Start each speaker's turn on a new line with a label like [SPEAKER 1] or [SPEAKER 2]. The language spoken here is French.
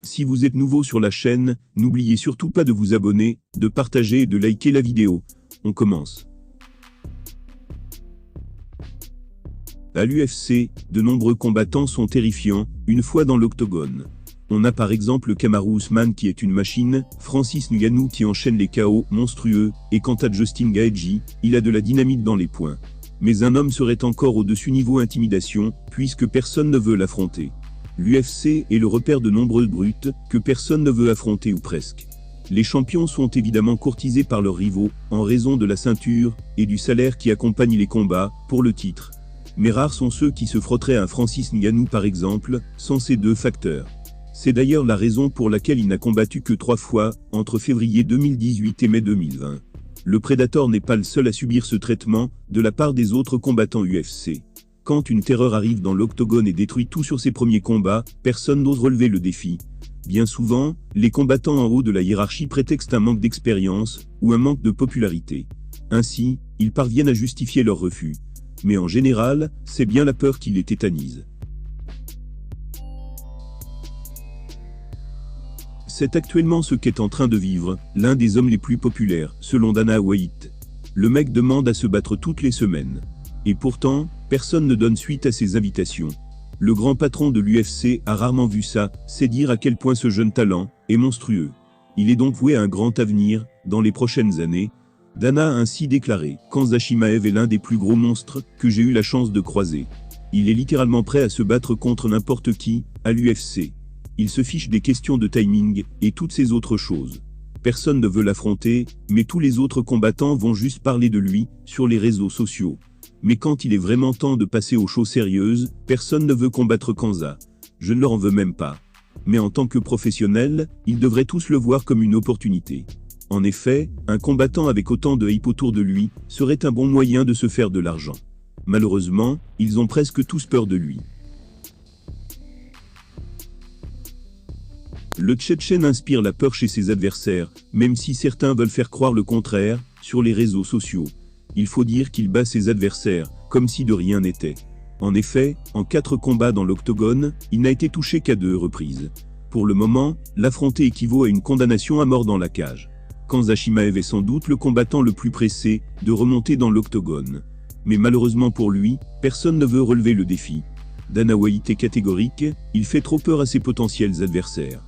[SPEAKER 1] Si vous êtes nouveau sur la chaîne, n'oubliez surtout pas de vous abonner, de partager et de liker la vidéo. On commence. À l'UFC, de nombreux combattants sont terrifiants, une fois dans l'octogone. On a par exemple Kamaru Usman qui est une machine, Francis Ngannou qui enchaîne les KO monstrueux, et quant à Justin Gaethje, il a de la dynamite dans les poings. Mais un homme serait encore au-dessus niveau intimidation, puisque personne ne veut l'affronter. L'UFC est le repère de nombreuses brutes, que personne ne veut affronter ou presque. Les champions sont évidemment courtisés par leurs rivaux, en raison de la ceinture, et du salaire qui accompagne les combats, pour le titre. Mais rares sont ceux qui se frotteraient à un Francis Ngannou par exemple, sans ces deux facteurs. C'est d'ailleurs la raison pour laquelle il n'a combattu que 3 fois, entre février 2018 et mai 2020. Le Predator n'est pas le seul à subir ce traitement, de la part des autres combattants UFC. Quand une terreur arrive dans l'octogone et détruit tout sur ses premiers combats, personne n'ose relever le défi. Bien souvent, les combattants en haut de la hiérarchie prétextent un manque d'expérience, ou un manque de popularité. Ainsi, ils parviennent à justifier leur refus. Mais en général, c'est bien la peur qui les tétanise. C'est actuellement ce qu'est en train de vivre l'un des hommes les plus populaires, selon Dana White. Le mec demande à se battre toutes les semaines. Et pourtant, personne ne donne suite à ses invitations. Le grand patron de l'UFC a rarement vu ça, c'est dire à quel point ce jeune talent est monstrueux. Il est donc voué à un grand avenir, dans les prochaines années. Dana a ainsi déclaré « Khamzat Chimaev est l'un des plus gros monstres que j'ai eu la chance de croiser. Il est littéralement prêt à se battre contre n'importe qui, à l'UFC. Il se fiche des questions de timing, et toutes ces autres choses. Personne ne veut l'affronter, mais tous les autres combattants vont juste parler de lui, sur les réseaux sociaux. Mais quand il est vraiment temps de passer aux choses sérieuses, personne ne veut combattre Khamzat. Je ne leur en veux même pas. Mais en tant que professionnel, ils devraient tous le voir comme une opportunité. En effet, un combattant avec autant de hype autour de lui, serait un bon moyen de se faire de l'argent. Malheureusement, ils ont presque tous peur de lui. Le Tchétchène inspire la peur chez ses adversaires, même si certains veulent faire croire le contraire, sur les réseaux sociaux. Il faut dire qu'il bat ses adversaires, comme si de rien n'était. En effet, en 4 combats dans l'octogone, il n'a été touché qu'à 2 reprises. Pour le moment, l'affronter équivaut à une condamnation à mort dans la cage. Khamzat Chimaev est sans doute le combattant le plus pressé de remonter dans l'octogone. Mais malheureusement pour lui, personne ne veut relever le défi. Dana White est catégorique, il fait trop peur à ses potentiels adversaires.